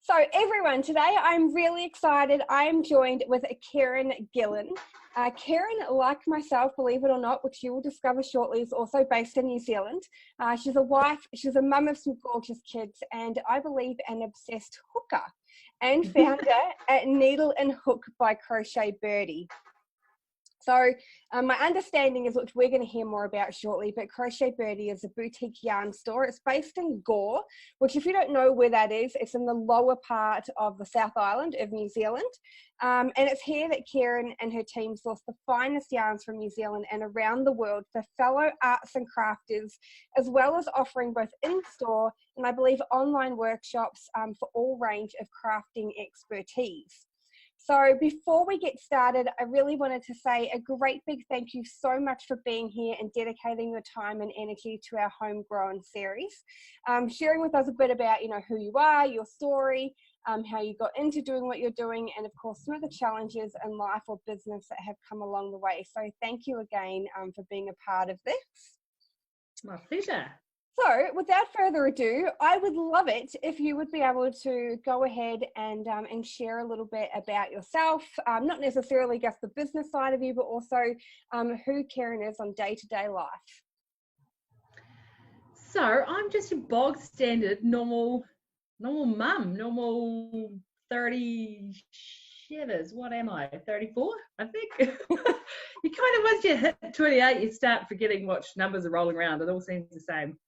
So everyone, today I'm really excited. I am joined with Karen Gillen. Karen, like myself, believe it or not, which you will discover shortly, is also based in New Zealand. She's a wife, she's a mum of some gorgeous kids, and I believe an obsessed hooker, and founder at Needle and Hook by Crochet Birdie. So my understanding is, which we're going to hear more about shortly, but Crochet Birdie is a boutique yarn store. It's based in Gore, which if you don't know where that is, it's in the lower part of the South Island of New Zealand. And it's here that Karen and her team source the finest yarns from New Zealand and around the world for fellow arts and crafters, as well as offering both in-store and I believe online workshops for all range of crafting expertise. So before we get started, I really wanted to say a great big thank you so much for being here and dedicating your time and energy to our homegrown series. Sharing with us a bit about, who you are, your story, how you got into doing what you're doing, and of course, some of the challenges in life or business that have come along the way. So thank you again for being a part of this. My pleasure. So without further ado, I would love it if you would be able to go ahead and share a little bit about yourself, not necessarily just the business side of you, but also who Karen is on day-to-day life. So I'm just a bog standard, normal mum, normal 30 shivers. What am I, 34, I think? You kind of, once you hit 28, you start forgetting what numbers are rolling around. It all seems the same.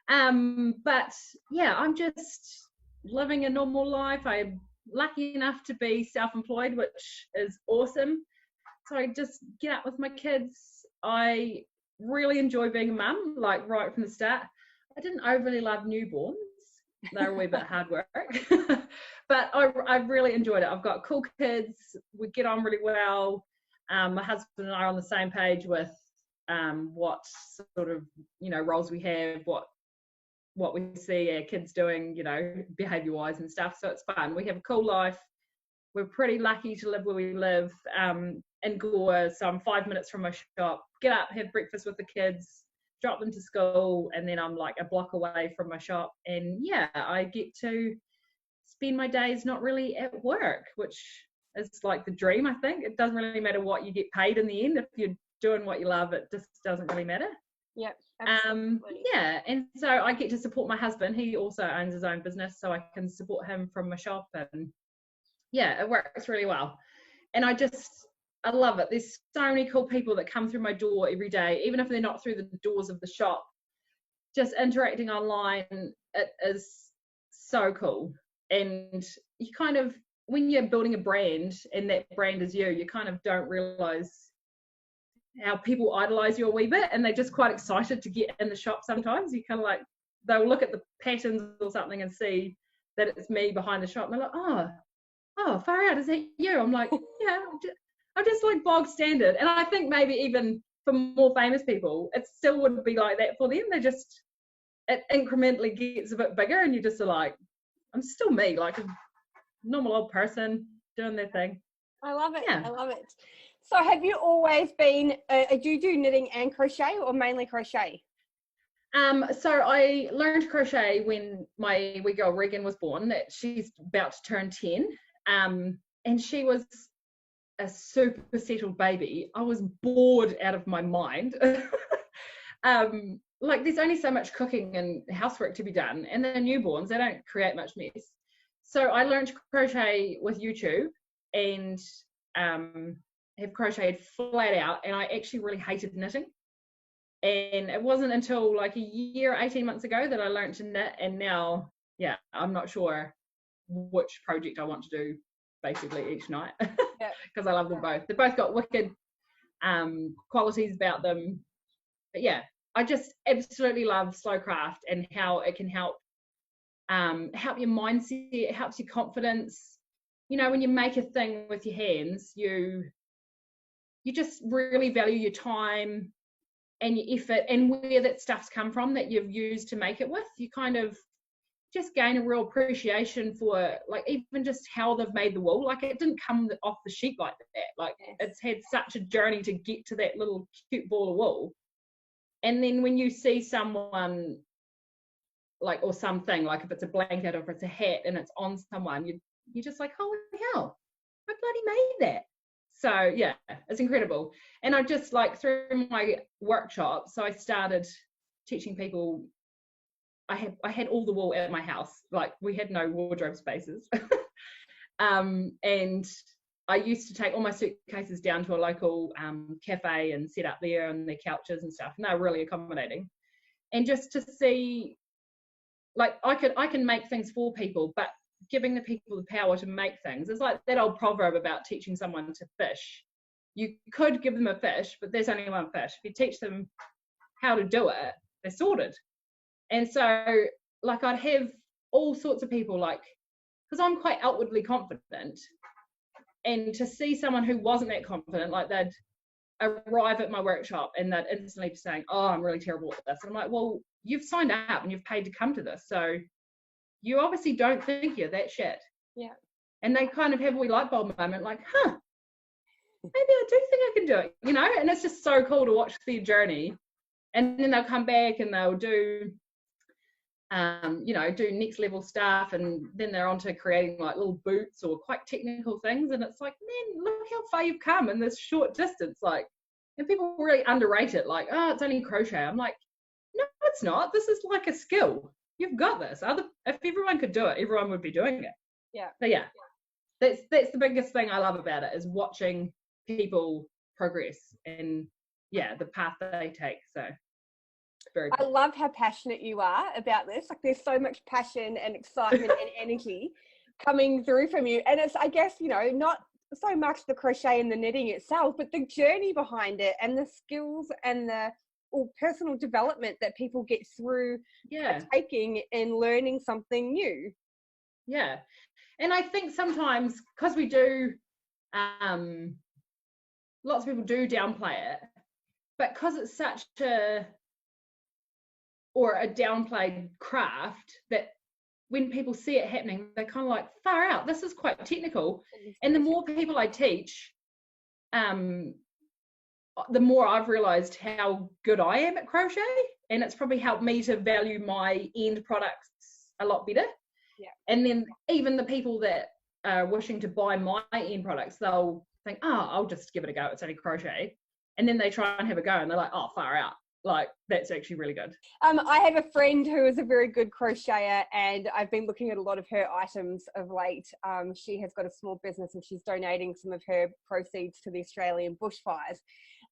But yeah, I'm just living a normal life. I'm lucky enough to be self-employed, which is awesome. So I just get up with my kids. I really enjoy being a mum, like right from the start. I didn't overly love newborns. They're a wee bit hard work, but I really enjoyed it. I've got cool kids. We get on really well. My husband and I are on the same page with what sort of, roles we have, what we see our kids doing, behavior wise and stuff. So it's fun. We have a cool life. We're pretty lucky to live where we live, in Gore. So I'm 5 minutes from my shop, get up, have breakfast with the kids, drop them to school, and then I'm like a block away from my shop. And yeah, I get to spend my days not really at work, which is like the dream, I think. It doesn't really matter what you get paid in the end. If you're doing what you love, it just doesn't really matter. Yep, absolutely. Yeah, and so I get to support my husband. He also owns his own business, so I can support him from my shop, and yeah, it works really well. And I love it. There's so many cool people that come through my door every day, even if they're not through the doors of the shop. Just interacting online, it is so cool. And you kind of, when you're building a brand and that brand is you kind of don't realize how people idolize you a wee bit, and they're just quite excited to get in the shop sometimes. You kind of like, they'll look at the patterns or something and see that it's me behind the shop, and they're like, oh, far out, is that you? I'm like, yeah, I'm just like bog standard. And I think maybe even for more famous people, it still would be like that for them. It incrementally gets a bit bigger, and you just are like, I'm still me, like a normal old person doing their thing. I love it. Yeah. I love it. So have you always been, do you do knitting and crochet, or mainly crochet? So I learned crochet when my wee girl Regan was born. She's about to turn 10. And she was a super settled baby. I was bored out of my mind. Like, there's only so much cooking and housework to be done, and they're newborns, they don't create much mess. So I learned crochet with YouTube, and have crocheted flat out, and I actually really hated knitting. And it wasn't until like a year, 18 months ago, that I learned to knit, and now, yeah, I'm not sure which project I want to do basically each night, because I love them both. They've both got wicked qualities about them. But yeah, I just absolutely love slow craft and how it can help your mindset, it helps your confidence. When you make a thing with your hands, you just really value your time and your effort, and where that stuff's come from that you've used to make it with. You kind of just gain a real appreciation for, like, even just how they've made the wool. Like, it didn't come off the sheet like that. Like, it's had such a journey to get to that little cute ball of wool. And then when you see someone like, or something, like if it's a blanket or if it's a hat and it's on someone, you're just like, holy hell, I bloody made that. So yeah, it's incredible. And I just like through my workshop, so I started teaching people. I had all the wool at my house, like we had no wardrobe spaces. And I used to take all my suitcases down to a local cafe and sit up there on their couches and stuff, and they're really accommodating. And just to see, like, I can make things for people, but giving the people the power to make things, it's like that old proverb about teaching someone to fish. You could give them a fish, but there's only one fish. If you teach them how to do it, they're sorted. And so, like, I'd have all sorts of people, like, because I'm quite outwardly confident, and to see someone who wasn't that confident, like, they'd arrive at my workshop and they'd instantly be saying, oh, I'm really terrible at this. And I'm like, well, you've signed up and you've paid to come to this, so you obviously don't think you're that shit. Yeah. And they kind of have a wee light bulb moment, like, maybe I do think I can do it, you know? And it's just so cool to watch their journey. And then they'll come back and they'll do, do next level stuff, and then they're on to creating like little boots or quite technical things. And it's like, man, look how far you've come in this short distance. Like, and people really underrate it, like, oh, it's only crochet. I'm like, no, it's not. This is like a skill. You've got this. If everyone could do it, everyone would be doing it. Yeah. But yeah, that's the biggest thing I love about it, is watching people progress and the path they take. So very cool. I love how passionate you are about this. Like, there's so much passion and excitement and energy coming through from you. And it's, I guess, not so much the crochet and the knitting itself, but the journey behind it and the skills and the personal development that people get through taking and learning something new. Yeah. And I think sometimes, because we do, lots of people do downplay it, but because it's such a downplayed craft, that when people see it happening, they're kind of like, far out, this is quite technical. And the more people I teach, the more I've realized how good I am at crochet, and it's probably helped me to value my end products a lot better. Yeah. And then even the people that are wishing to buy my end products, they'll think, oh, I'll just give it a go, it's only crochet. And then they try and have a go and they're like, oh, far out, like, that's actually really good. I have a friend who is a very good crocheter, and I've been looking at a lot of her items of late. She has got a small business and she's donating some of her proceeds to the Australian bushfires.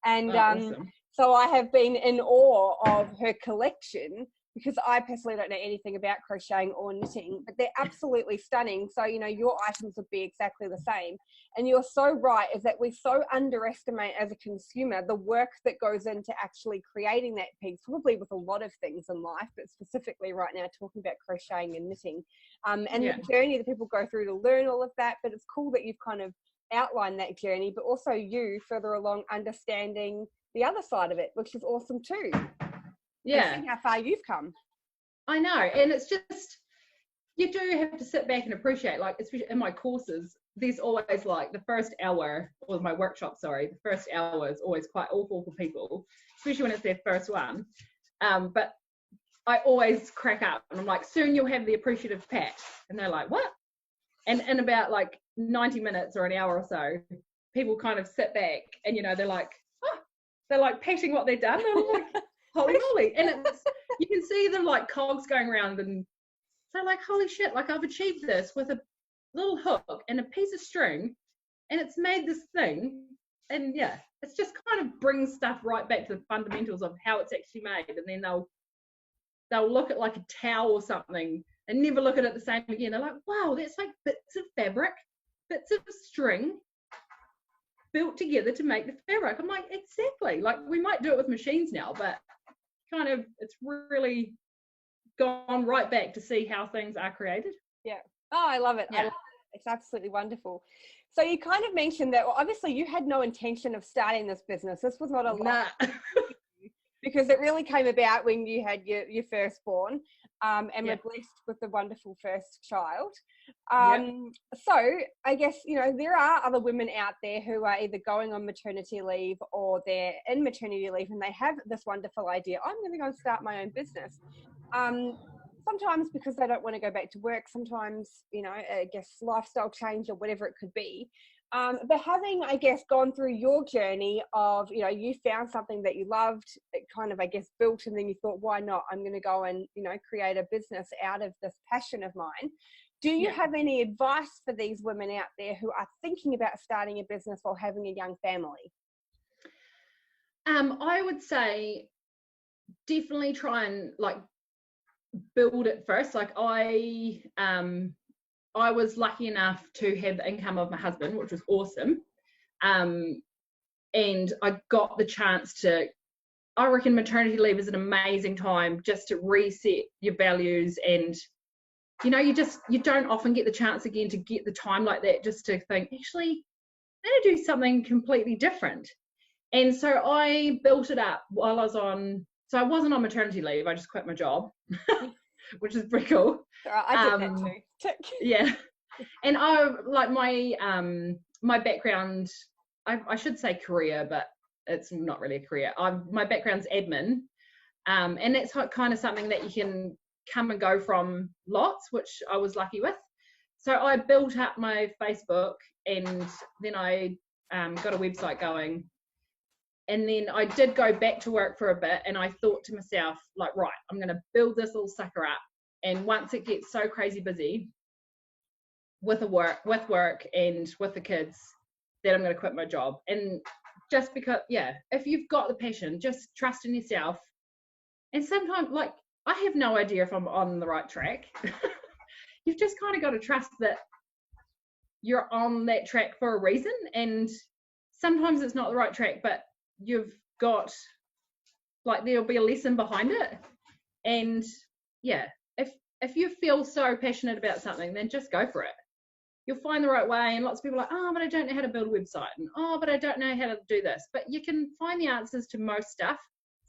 And awesome. So I have been in awe of her collection, because I personally don't know anything about crocheting or knitting, but they're absolutely stunning. So, your items would be exactly the same. And you're so right, is that we so underestimate as a consumer the work that goes into actually creating that piece, probably with a lot of things in life, but specifically right now talking about crocheting and knitting, and the journey that people go through to learn all of that. But it's cool that you've kind of outlined that journey, but also you further along understanding the other side of it, which is awesome too. Yeah. And see how far you've come. I know. And it's just, you do have to sit back and appreciate, like, especially in my courses, there's always like the first hour, or my workshop, sorry, the first hour is always quite awful for people, especially when it's their first one. But I always crack up and I'm like, soon you'll have the appreciative pat. And they're like, what? And in about like 90 minutes or an hour or so, people kind of sit back and, they're like, oh, they're like patting what they've done. And I'm like, holy moly. And it's, you can see them like cogs going around, and they're like, holy shit, like, I've achieved this with a little hook and a piece of string, and it's made this thing. And yeah, it's just kind of brings stuff right back to the fundamentals of how it's actually made. And then they'll look at like a towel or something and never look at it the same again. They're like, wow, that's like bits of fabric, bits of string built together to make the fabric. I'm like, exactly. Like, we might do it with machines now, but kind of, it's really gone right back to see how things are created. Yeah. Oh, I love it. Yeah. I love it. It's absolutely wonderful. So you kind of mentioned that, well, obviously you had no intention of starting this business. This was not a because it really came about when you had your firstborn, and were blessed with the wonderful first child. So I guess, there are other women out there who are either going on maternity leave or they're in maternity leave, and they have this wonderful idea, I'm going to go and start my own business. sometimes because they don't want to go back to work, sometimes, you know, I guess lifestyle change or whatever it could be. But having, I guess, gone through your journey of, you know, you found something that you loved, it kind of, I guess, built, and then you thought, why not? I'm going to go and, you know, create a business out of this passion of mine. Do you have any advice for these women out there who are thinking about starting a business while having a young family? I would say definitely try and like build it first. Like I was lucky enough to have the income of my husband, which was awesome. And I got the chance to, I reckon maternity leave is an amazing time just to reset your values. And, you know, you don't often get the chance again to get the time like that, just to think, actually, I'm going to do something completely different. And so I built it up while I was on, so I wasn't on maternity leave, I just quit my job, which is pretty cool. I did that too. Tick. Yeah. And I like my background, I should say career, but it's not really a career. My background's admin. And that's kind of something that you can come and go from lots, which I was lucky with. So I built up my Facebook, and then I got a website going. And then I did go back to work for a bit, and I thought to myself, like, right, I'm going to build this little sucker up. And once it gets so crazy busy with work and with the kids, then I'm going to quit my job. And just because, if you've got the passion, just trust in yourself. And sometimes, like, I have no idea if I'm on the right track. You've just kind of got to trust that you're on that track for a reason. And sometimes it's not the right track, but you've got, like, there'll be a lesson behind it. And if you feel so passionate about something, then just go for it. You'll find the right way. And lots of people are like, oh, but I don't know how to build a website, and oh, but I don't know how to do this. But you can find the answers to most stuff.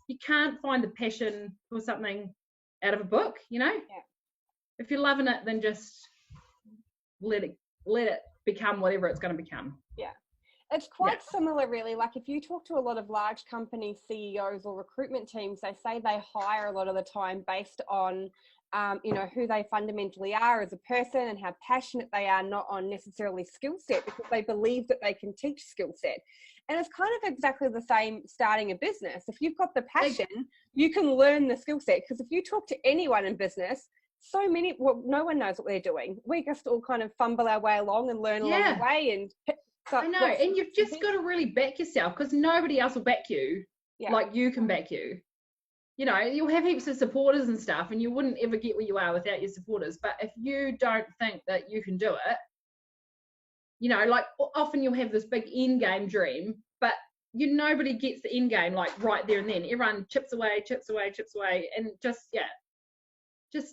You can't find the passion for something out of a book, you know? If you're loving it, then just let it become whatever it's going to become. It's quite similar, really. Like, if you talk to a lot of large company CEOs or recruitment teams, they say they hire a lot of the time based on, you know, who they fundamentally are as a person and how passionate they are, not on necessarily skill set, because they believe that they can teach skill set. And it's kind of exactly the same starting a business. If you've got the passion, you can learn the skill set. Because if you talk to anyone in business, no one knows what they're doing. We just all kind of fumble our way along and learn along the way. And I know, and you've just got to really back yourself, because nobody else will back you like you can back you. You know, you'll have heaps of supporters and stuff, and you wouldn't ever get where you are without your supporters. But if you don't think that you can do it, you know, like, often you'll have this big end game dream, but nobody gets the end game like right there and then. Everyone chips away, and just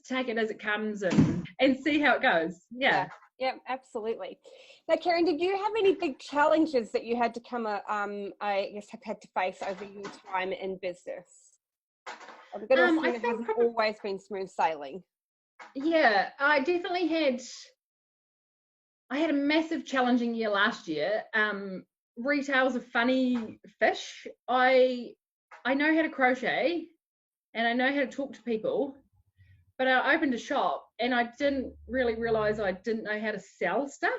take it as it comes and see how it goes. Yeah, absolutely. Now, Karen, did you have any big challenges that you had to I guess, have had to face over your time in business? I'm going to assume it hasn't always been smooth sailing. Yeah, I definitely had. I had a massive challenging year last year. Retail's a funny fish. I know how to crochet, and I know how to talk to people, but I opened a shop and I didn't really realize I didn't know how to sell stuff.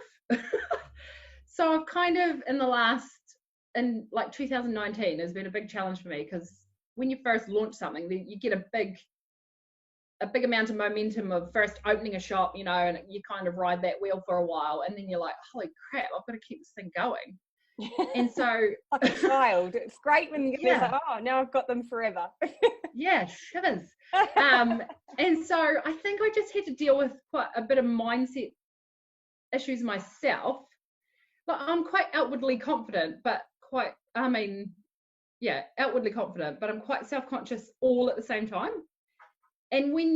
So I've kind of, in like 2019 has been a big challenge for me, because when you first launch something, you get a big amount of momentum of first opening a shop, you know, and you kind of ride that wheel for a while, and then you're like, holy crap, I've got to keep this thing going. And so like a child, it's great when you get like, oh, now I've got them forever. Shivers. And so I think I just had to deal with quite a bit of mindset issues myself. But I'm quite outwardly confident, but outwardly confident, but I'm quite self-conscious all at the same time. And when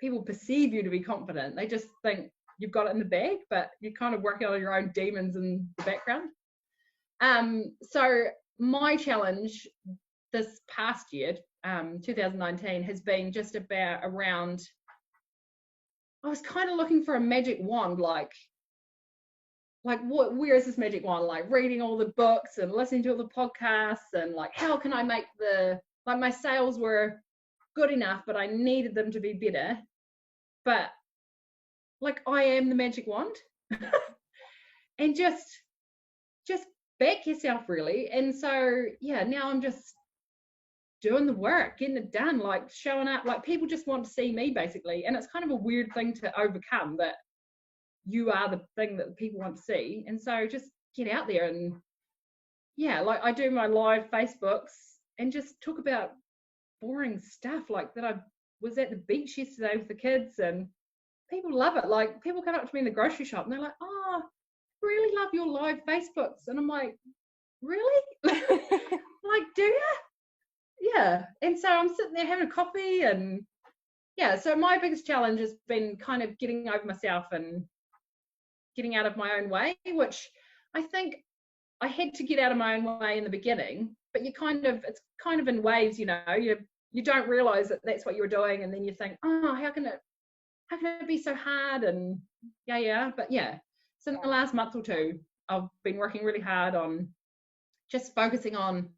people perceive you to be confident, they just think you've got it in the bag, but you're kind of working on your own demons in the background. So my challenge this past year, 2019, has been just around, I was kind of looking for a magic wand, like where is this magic wand? Like, reading all the books and listening to all the podcasts, and like, how can I make my sales were good enough, but I needed them to be better. But like, I am the magic wand. And just back yourself, really. And so yeah, now I'm just doing the work, getting it done, like showing up. Like, people just want to see me, basically. And it's kind of a weird thing to overcome, that you are the thing that people want to see. And so just get out there. And yeah, like, I do my live Facebooks and just talk about boring stuff, like that I was at the beach yesterday with the kids, and people love it. Like, people come up to me in the grocery shop and they're like, oh, really love your live Facebooks. And I'm like, really? Like, do you? Yeah. And so I'm sitting there having a coffee, and yeah, so my biggest challenge has been kind of getting over myself and getting out of my own way, which I think I had to get out of my own way in the beginning, but it's kind of in waves, you know. You don't realize that that's what you're doing, and then you think, oh, how can it be so hard? And but yeah, so in the last month or two, I've been working really hard on just focusing on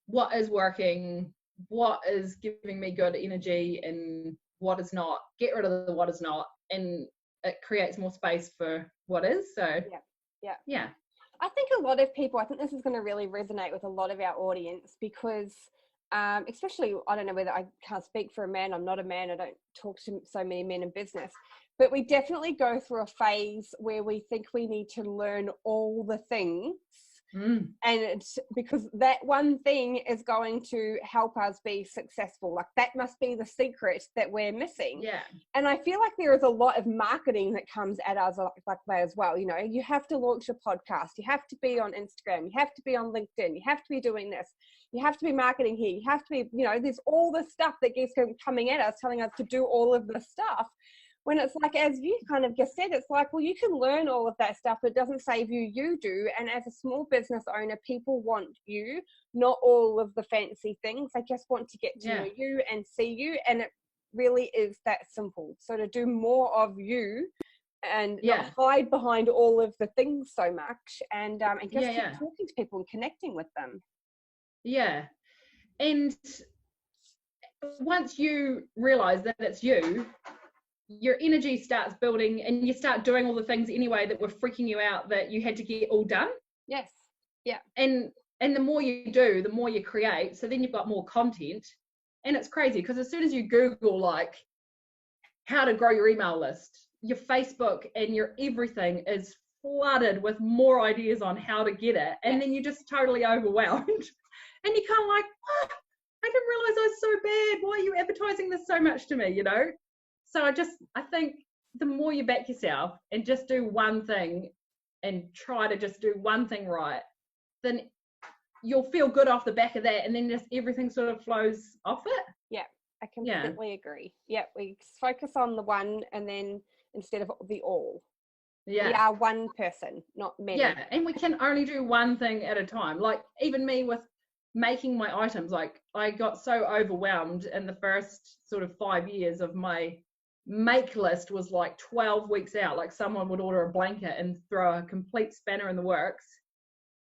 what is working, what is giving me good energy, and what is not. Get rid of the what is not, and it creates more space for what is. So yeah. I think a lot of people, I think this is going to really resonate with a lot of our audience, because especially, I don't know whether, I can't speak for a man, I'm not a man, I don't talk to so many men in business, but we definitely go through a phase where we think we need to learn all the things. And it's because that one thing is going to help us be successful. Like, that must be the secret that we're missing. Yeah. And I feel like there is a lot of marketing that comes at us like that as well. You know, you have to launch a podcast, you have to be on Instagram, you have to be on LinkedIn, you have to be doing this, you have to be marketing here, you have to be, you know, there's all this stuff that keeps coming at us, telling us to do all of this stuff. When it's like, as you kind of just said, it's like, well, you can learn all of that stuff, but it doesn't save you, you do. And as a small business owner, people want you, not all of the fancy things. They just want to get to know you and see you. And it really is that simple. So to do more of you and not hide behind all of the things so much, and just keep talking to people and connecting with them. Yeah. And once you realize that it's you, your energy starts building, and you start doing all the things anyway that were freaking you out that you had to get all done. Yes. Yeah. And the more you do, the more you create. So then you've got more content. And it's crazy, because as soon as you Google, like, how to grow your email list, your Facebook and your everything is flooded with more ideas on how to get it. And then you're just totally overwhelmed. And you're kind of like, oh, I didn't realize I was so bad. Why are you advertising this so much to me, you know? So I think the more you back yourself and just do one thing and try to just do one thing right, then you'll feel good off the back of that, and then just everything sort of flows off it. Yeah, I completely agree. Yeah, we focus on the one, and then instead of the all. Yeah. We are one person, not many. Yeah, and we can only do one thing at a time. Like, even me with making my items, like, I got so overwhelmed in the first sort of 5 years of my make list was like 12 weeks out. Like, someone would order a blanket and throw a complete spanner in the works,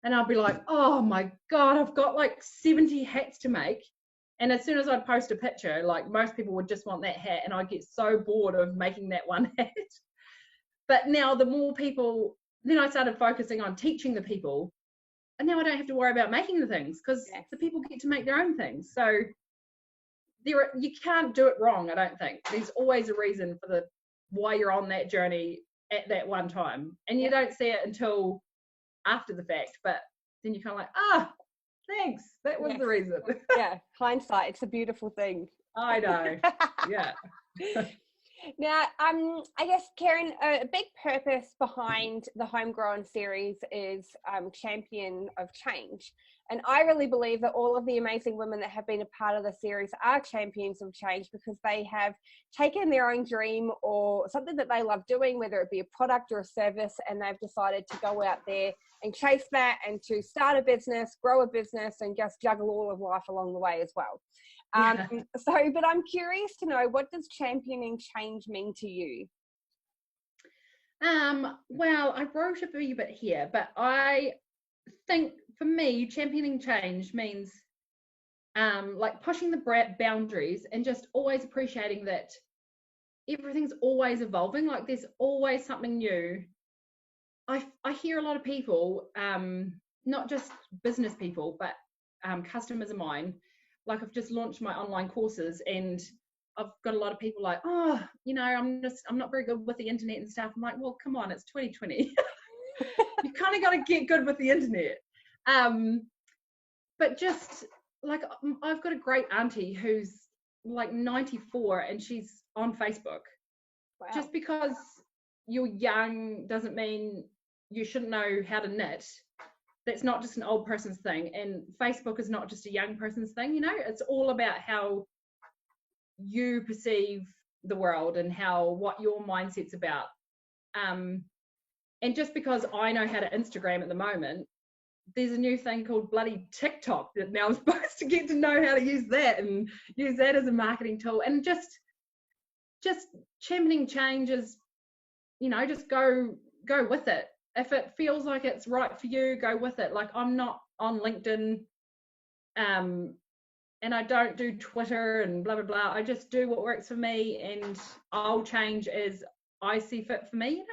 and I'll be like, oh my god, I've got like 70 hats to make. And as soon as I'd post a picture, like, most people would just want that hat, and I'd get so bored of making that one hat. But now the more people, then I started focusing on teaching the people, and now I don't have to worry about making the things, because the people get to make their own things. So you can't do it wrong, I don't think. There's always a reason for why you're on that journey at that one time, and you don't see it until after the fact. But then you're kind of like, thanks, that was the reason. Hindsight, it's a beautiful thing. I know. Yeah. Now, I guess, Karen, a big purpose behind the Homegrown series is champion of change. And I really believe that all of the amazing women that have been a part of the series are champions of change, because they have taken their own dream or something that they love doing, whether it be a product or a service, and they've decided to go out there and chase that, and to start a business, grow a business, and just juggle all of life along the way as well. But I'm curious to know, what does championing change mean to you? Well, I wrote a wee bit here, but I think for me, championing change means like pushing the boundaries and just always appreciating that everything's always evolving. Like there's always something new. I hear a lot of people, not just business people, but customers of mine. Like I've just launched my online courses, and I've got a lot of people like, oh, you know, I'm not very good with the internet and stuff. I'm like, well, come on, it's 2020. You kind of got to get good with the internet. But just like I've got a great auntie who's like 94 and she's on Facebook. Wow. Just because you're young doesn't mean you shouldn't know how to knit. That's not just an old person's thing, and Facebook is not just a young person's thing, you know. It's all about how you perceive the world and what your mindset's about. And just because I know how to Instagram at the moment, there's a new thing called bloody TikTok that now I'm supposed to get to know how to use that and use that as a marketing tool. And just championing change is, you know, just go with it. If it feels like it's right for you, go with it. Like I'm not on LinkedIn, and I don't do Twitter and blah, blah, blah. I just do what works for me, and I'll change as I see fit for me, you know?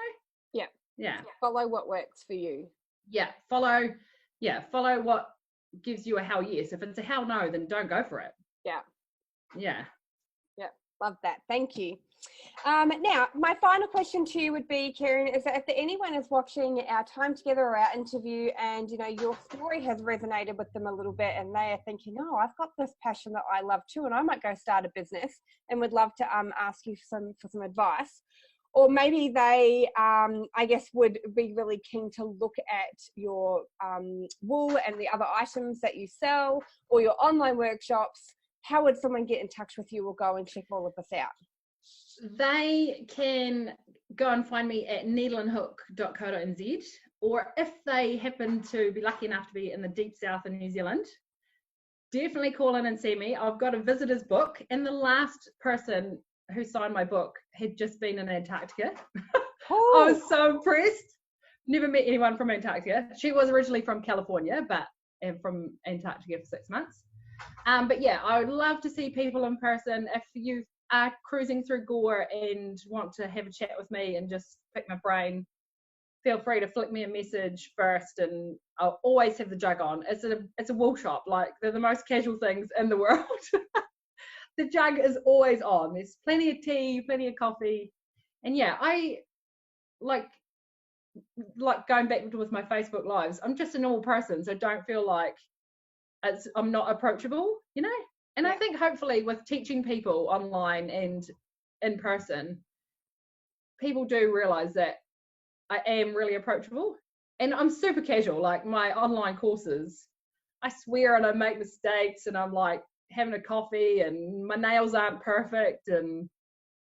Yeah. Follow what works for you. Yeah. Follow what gives you a hell yes. If it's a hell no, then don't go for it. Yeah. Love that. Thank you. Now, my final question to you would be, Karen, is that if anyone is watching our time together or our interview and, you know, your story has resonated with them a little bit and they are thinking, oh, I've got this passion that I love too and I might go start a business and would love to ask you for some advice. Or maybe they, I guess, would be really keen to look at your wool and the other items that you sell or your online workshops. How would someone get in touch with you or go and check all of this out? They can go and find me at needleandhook.co.nz, or if they happen to be lucky enough to be in the deep south in New Zealand, definitely call in and see me. I've got a visitor's book, and the last person who signed my book had just been in Antarctica. Oh. I was so impressed. Never met anyone from Antarctica. She was originally from California, but from Antarctica for 6 months. But yeah, I would love to see people in person. If you are cruising through Gore and want to have a chat with me and just pick my brain, feel free to flick me a message first, and I'll always have the jug on. It's a wool shop. Like, they're the most casual things in the world. The jug is always on. There's plenty of tea, plenty of coffee. And yeah, I like going back with my Facebook lives. I'm just a normal person, so don't feel like I'm not approachable, you know? And I think hopefully with teaching people online and in person, people do realize that I am really approachable, and I'm super casual. Like my online courses, I swear and I make mistakes and I'm like having a coffee and my nails aren't perfect, and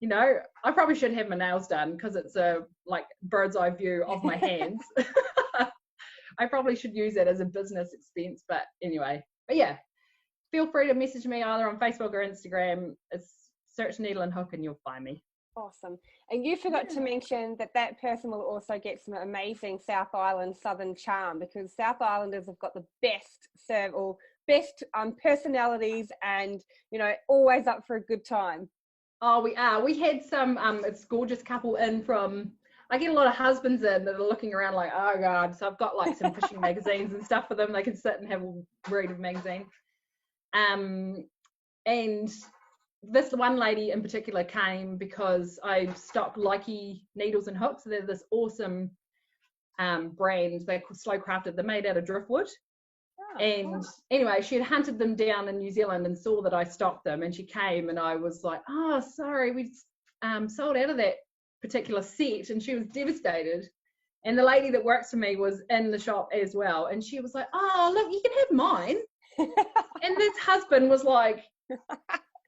you know, I probably should have my nails done because it's a like bird's eye view of my hands. I probably should use it as a business expense, but anyway. But yeah, feel free to message me either on Facebook or Instagram. It's search Needle and Hook and you'll find me. Awesome. And you forgot to mention that person will also get some amazing South Island Southern charm, because South Islanders have got the best personalities and, you know, always up for a good time. Oh, we are. We had some, it's gorgeous couple in from, I get a lot of husbands in that are looking around like, oh God. So I've got like some fishing magazines and stuff for them. They can sit and have a read of a magazine. And this one lady in particular came because I stocked Likey needles and hooks. So they're this awesome brand. They're slow crafted. They're made out of driftwood. And anyway, she had hunted them down in New Zealand and saw that I stocked them, and she came and I was like, oh, sorry, we sold out of that particular set, and she was devastated. And the lady that works for me was in the shop as well, and she was like, oh, look, you can have mine. And this husband was like,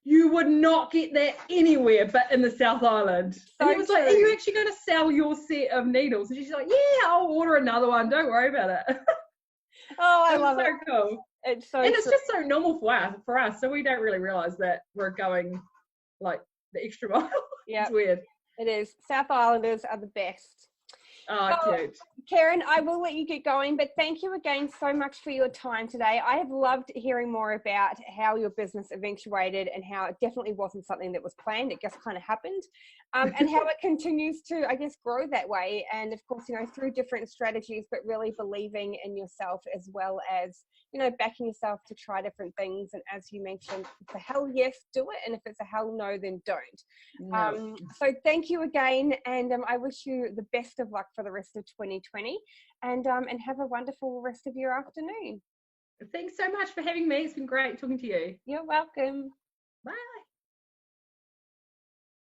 you would not get that anywhere but in the South Island. So and he was like, are you actually going to sell your set of needles? And she's like, yeah, I'll order another one, don't worry about it. Oh, I love it. It's so cool. It's so and it's just so normal for us, so we don't really realize that we're going like the extra mile. Yeah, it's weird. It is. South Islanders are the best. Oh, cute. Karen, I will let you get going, but thank you again so much for your time today. I have loved hearing more about how your business eventuated and how it definitely wasn't something that was planned. It just kind of happened, and how it continues to, I guess, grow that way. And of course, you know, through different strategies, but really believing in yourself as well as, you know, backing yourself to try different things. And as you mentioned, if it's a hell yes, do it. And if it's a hell no, then don't. No. So thank you again. And I wish you the best of luck for the rest of 2020 and have a wonderful rest of your afternoon. Thanks so much for having me. It's been great talking to you. You're welcome. Bye.